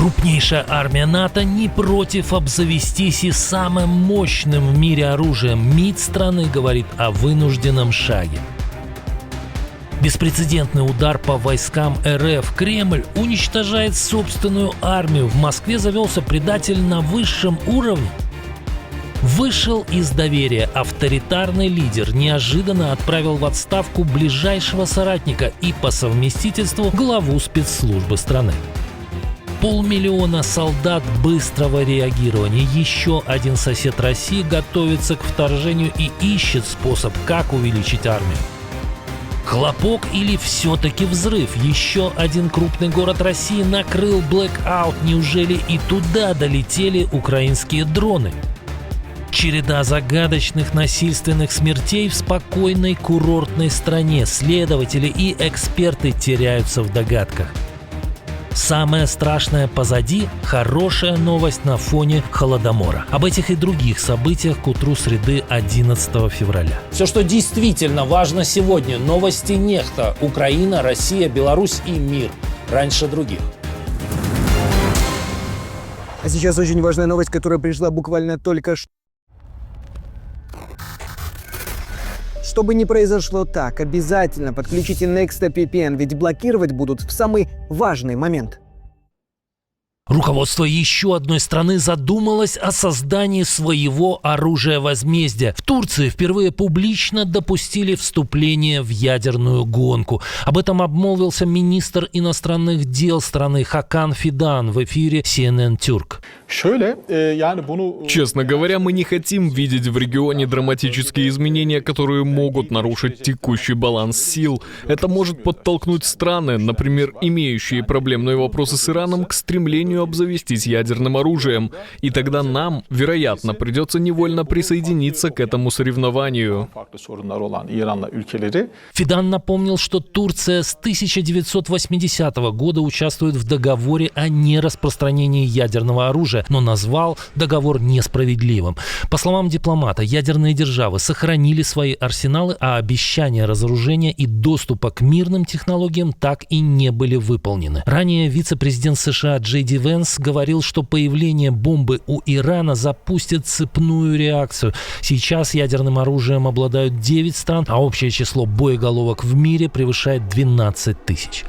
Крупнейшая армия НАТО не против обзавестись и самым мощным в мире оружием. МИД страны говорит о вынужденном шаге. Беспрецедентный удар по войскам РФ. Кремль уничтожает собственную армию. В Москве завелся предатель на высшем уровне. Вышел из доверия. Авторитарный лидер неожиданно отправил в отставку ближайшего соратника и по совместительству главу спецслужбы страны. 500 000 солдат быстрого реагирования. Еще один сосед России готовится к вторжению и ищет способ, как увеличить армию. Хлопок или все-таки взрыв? Еще один крупный город России накрыл блэкаут. Неужели и туда долетели украинские дроны? Череда загадочных насильственных смертей в спокойной курортной стране. Следователи и эксперты теряются в догадках. Самое страшное позади – хорошая новость на фоне Холодомора. Об этих и других событиях к утру среды 11 февраля. Все, что действительно важно сегодня. Новости Нехта. Украина, Россия, Беларусь и мир. Раньше других. А сейчас очень важная новость, которая пришла буквально только что. Чтобы не произошло так, обязательно подключите NextVPN, ведь блокировать будут в самый важный момент. Руководство еще одной страны задумалось о создании своего оружия возмездия. В Турции впервые публично допустили вступление в ядерную гонку. Об этом обмолвился министр иностранных дел страны Хакан Фидан в эфире CNN Türk. Честно говоря, мы не хотим видеть в регионе драматические изменения, которые могут нарушить текущий баланс сил. Это может подтолкнуть страны, например, имеющие проблемные вопросы с Ираном, к стремлению обзавестись ядерным оружием. И тогда нам, вероятно, придется невольно присоединиться к этому соревнованию. Фидан напомнил, что Турция с 1980 года участвует в договоре о нераспространении ядерного оружия, но назвал договор несправедливым. По словам дипломата, ядерные державы сохранили свои арсеналы, а обещания разоружения и доступа к мирным технологиям так и не были выполнены. Ранее вице-президент США Джей Ди Венс говорил, что появление бомбы у Ирана запустит цепную реакцию. Сейчас ядерным оружием обладают 9 стран, а общее число боеголовок в мире превышает 12 тысяч.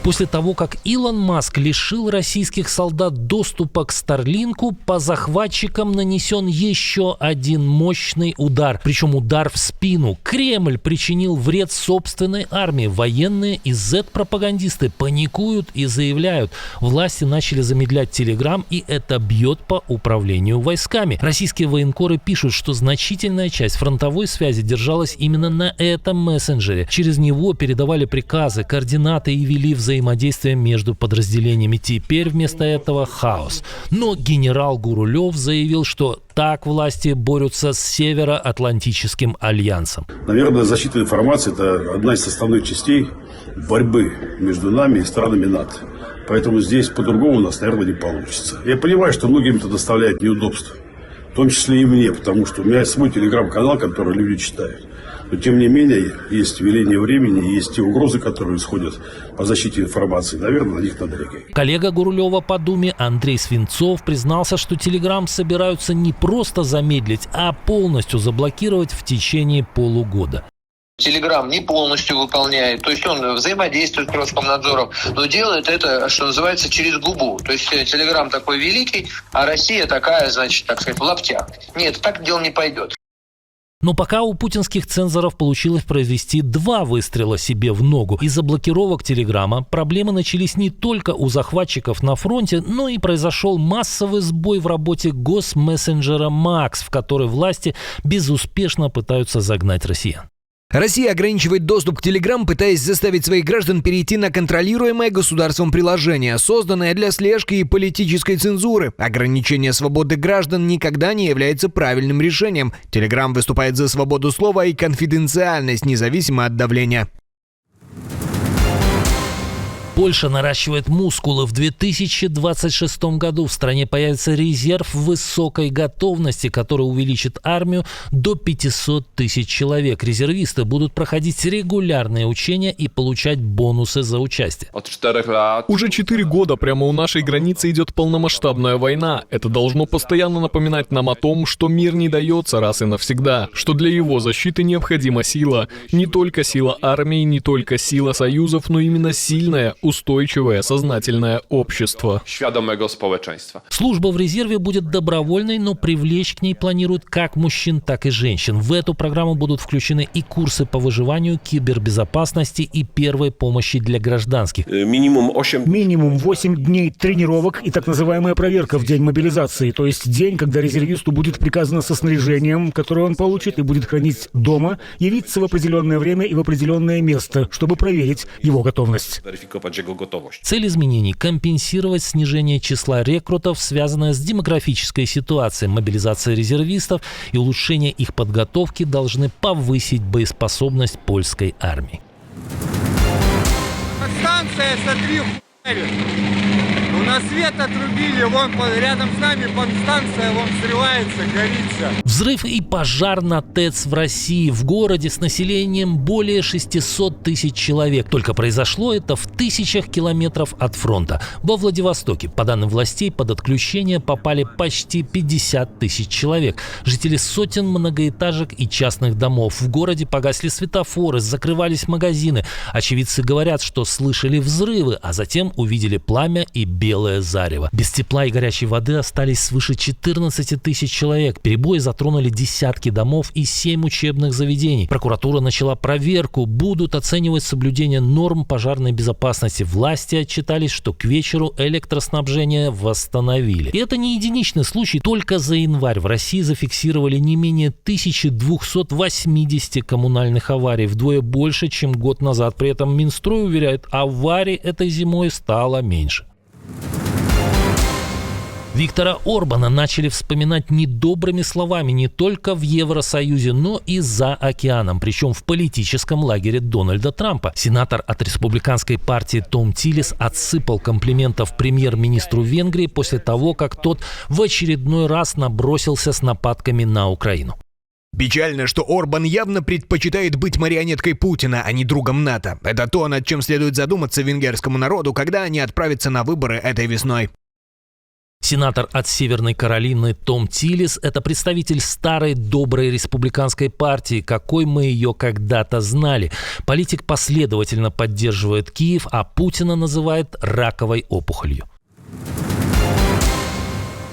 После того, как Илон Маск лишил российских солдат доступа к Старлинку, по захватчикам нанесен еще один мощный удар. Причем удар в спину. Кремль причинил вред собственной армии. Военные и Z-пропагандисты паникуют и заявляют, власти начали замедлять Telegram, и это бьет по управлению войсками. Российские военкоры пишут, что значительная часть фронтовой связи держалась именно на этом мессенджере. Через него передавали приказы, координаты и вели взаимодействие между подразделениями. Теперь вместо этого хаос. Но генерал Гурулев заявил, что так власти борются с Североатлантическим альянсом. Наверное, защита информации – это одна из составных частей борьбы между нами и странами НАТО. Поэтому здесь по-другому у нас, наверное, не получится. Я понимаю, что многим это доставляет неудобства. В том числе и мне, потому что у меня есть свой телеграм-канал, который люди читают. Но, тем не менее, есть веление времени, есть те угрозы, которые исходят по защите информации. Наверное, на них надо реагировать. Коллега Гурулева по Думе Андрей Свинцов признался, что Telegram собираются не просто замедлить, а полностью заблокировать в течение полугода. Telegram не полностью выполняет, то есть он взаимодействует с Роскомнадзором, но делает это, что называется, через губу. То есть Telegram такой великий, а Россия такая, значит, так сказать, в лаптях. Нет, так дело не пойдет. Но пока у путинских цензоров получилось произвести 2 выстрела себе в ногу. Из-за блокировок Телеграма проблемы начались не только у захватчиков на фронте, но и произошел массовый сбой в работе госмессенджера Макс, в который власти безуспешно пытаются загнать россиян. Россия ограничивает доступ к Telegram, пытаясь заставить своих граждан перейти на контролируемое государством приложение, созданное для слежки и политической цензуры. Ограничение свободы граждан никогда не является правильным решением. Telegram выступает за свободу слова и конфиденциальность, независимо от давления. Польша наращивает мускулы. В 2026 году в стране появится резерв высокой готовности, который увеличит армию до 500 тысяч человек. Резервисты будут проходить регулярные учения и получать бонусы за участие. Уже 4 года прямо у нашей границы идет полномасштабная война. Это должно постоянно напоминать нам о том, что мир не дается раз и навсегда, что для его защиты необходима сила. Не только сила армии, не только сила союзов, но именно сильная, устойчивое, сознательное общество. Служба в резерве будет добровольной, но привлечь к ней планируют как мужчин, так и женщин. В эту программу будут включены и курсы по выживанию, кибербезопасности и первой помощи для гражданских. Минимум 8 дней тренировок и так называемая проверка в день мобилизации, то есть день, когда резервисту будет приказано со снаряжением, которое он получит и будет хранить дома, явиться в определенное время и в определенное место, чтобы проверить его готовность. Цель изменений – компенсировать снижение числа рекрутов, связанное с демографической ситуацией. Мобилизация резервистов и улучшение их подготовки должны повысить боеспособность польской армии. Станция С3 у нас свет отрубили, вон рядом с нами станция, вон взрывается, горится. Взрыв и пожар на ТЭЦ в России. В городе с населением более 600 тысяч человек. Только произошло это в тысячах километров от фронта. Во Владивостоке, по данным властей, под отключение попали почти 50 тысяч человек. Жители сотен многоэтажек и частных домов. В городе погасли светофоры, закрывались магазины. Очевидцы говорят, что слышали взрывы, а затем увидели пламя и белое зарево. Без тепла и горячей воды остались свыше 14 тысяч человек. Перебои затронули десятки домов и 7 учебных заведений. Прокуратура начала проверку. Будут оценивать соблюдение норм пожарной безопасности. Власти отчитались, что к вечеру электроснабжение восстановили. И это не единичный случай. Только за январь в России зафиксировали не менее 1280 коммунальных аварий. Вдвое больше, чем год назад. При этом Минстрой уверяет, аварий этой зимой стало меньше. Виктора Орбана начали вспоминать недобрыми словами не только в Евросоюзе, но и за океаном, причем в политическом лагере Дональда Трампа. Сенатор от республиканской партии Том Тилис отсыпал комплиментов премьер-министру Венгрии после того, как тот в очередной раз набросился с нападками на Украину. Печально, что Орбан явно предпочитает быть марионеткой Путина, а не другом НАТО. Это то, над чем следует задуматься венгерскому народу, когда они отправятся на выборы этой весной. Сенатор от Северной Каролины Том Тилис – это представитель старой доброй республиканской партии, какой мы ее когда-то знали. Политик последовательно поддерживает Киев, а Путина называет раковой опухолью.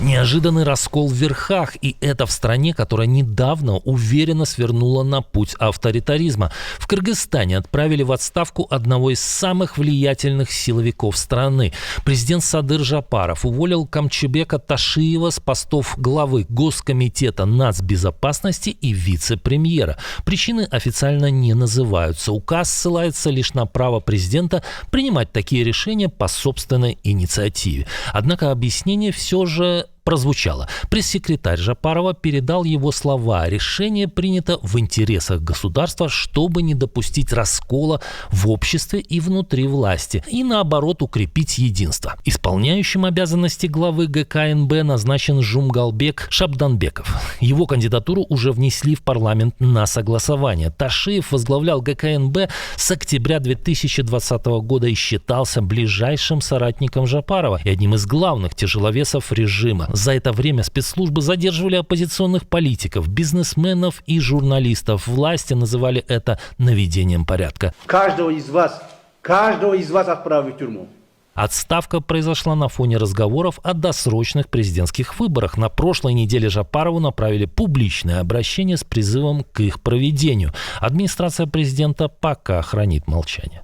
Неожиданный раскол в верхах, и это в стране, которая недавно уверенно свернула на путь авторитаризма. В Кыргызстане отправили в отставку одного из самых влиятельных силовиков страны. Президент Садыр Жапаров уволил Камчыбека Ташиева с постов главы Госкомитета нацбезопасности и вице-премьера. Причины официально не называются. Указ ссылается лишь на право президента принимать такие решения по собственной инициативе. Однако объяснение все же прозвучало. Пресс-секретарь Жапарова передал его слова. Решение принято в интересах государства, чтобы не допустить раскола в обществе и внутри власти, и наоборот укрепить единство. Исполняющим обязанности главы ГКНБ назначен Жумгалбек Шабданбеков. Его кандидатуру уже внесли в парламент на согласование. Ташиев возглавлял ГКНБ с октября 2020 года и считался ближайшим соратником Жапарова и одним из главных тяжеловесов режима. За это время спецслужбы задерживали оппозиционных политиков, бизнесменов и журналистов. Власти называли это наведением порядка. Каждого из вас отправят в тюрьму. Отставка произошла на фоне разговоров о досрочных президентских выборах. На прошлой неделе Жапарову направили публичное обращение с призывом к их проведению. Администрация президента пока хранит молчание.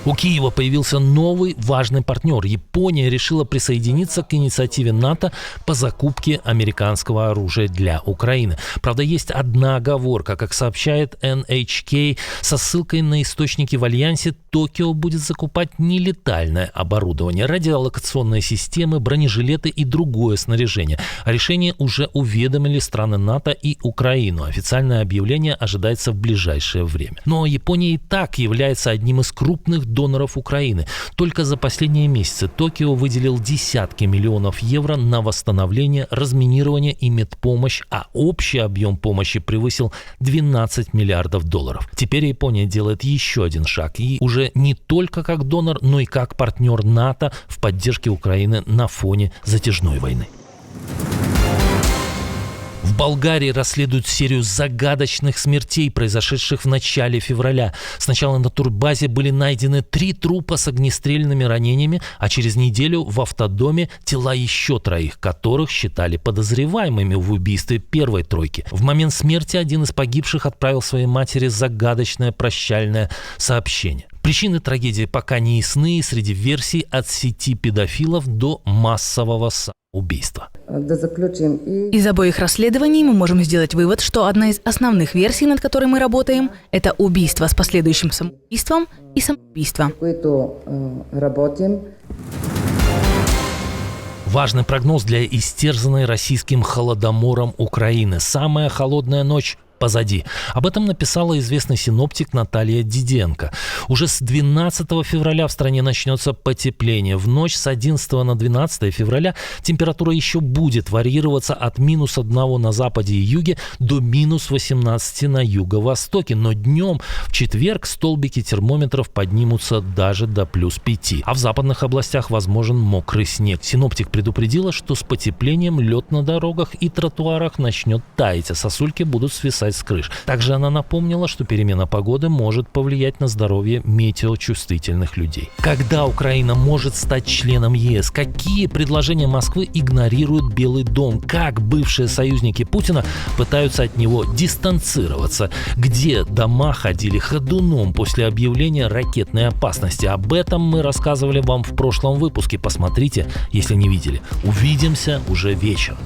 У Киева появился новый важный партнер. Япония решила присоединиться к инициативе НАТО по закупке американского оружия для Украины. Правда, есть одна оговорка. Как сообщает NHK, со ссылкой на источники в Альянсе, Токио будет закупать нелетальное оборудование, радиолокационные системы, бронежилеты и другое снаряжение. О решении уже уведомили страны НАТО и Украину. Официальное объявление ожидается в ближайшее время. Но Япония и так является одним из крупных доноров Украины. Только за последние месяцы Токио выделил десятки миллионов евро на восстановление, разминирование и медпомощь, а общий объем помощи превысил 12 миллиардов долларов. Теперь Япония делает еще один шаг и уже не только как донор, но и как партнер НАТО в поддержке Украины на фоне затяжной войны. В Болгарии расследуют серию загадочных смертей, произошедших в начале февраля. Сначала на турбазе были найдены 3 трупа с огнестрельными ранениями, а через неделю в автодоме тела еще 3, которых считали подозреваемыми в убийстве первой тройки. В момент смерти один из погибших отправил своей матери загадочное прощальное сообщение. Причины трагедии пока не ясны, среди версий от сети педофилов до массового убийства. Из обоих расследований мы можем сделать вывод, что одна из основных версий, над которой мы работаем, это убийство с последующим самоубийством и самоубийство. Важный прогноз для истерзанной российским холодомором Украины. Самая холодная ночь позади. Об этом написала известный синоптик Наталья Диденко. Уже с 12 февраля в стране начнется потепление. В ночь с 11 на 12 февраля температура еще будет варьироваться от -1 на западе и юге до -18 на юго-востоке. Но днем в четверг столбики термометров поднимутся даже до +5. А в западных областях возможен мокрый снег. Синоптик предупредила, что с потеплением лед на дорогах и тротуарах начнет таять, а сосульки будут свисать с крыш. Также она напомнила, что перемена погоды может повлиять на здоровье метеочувствительных людей. Когда Украина может стать членом ЕС? Какие предложения Москвы игнорирует Белый дом? Как бывшие союзники Путина пытаются от него дистанцироваться? Где дома ходили ходуном после объявления ракетной опасности? Об этом мы рассказывали вам в прошлом выпуске. Посмотрите, если не видели. Увидимся уже вечером.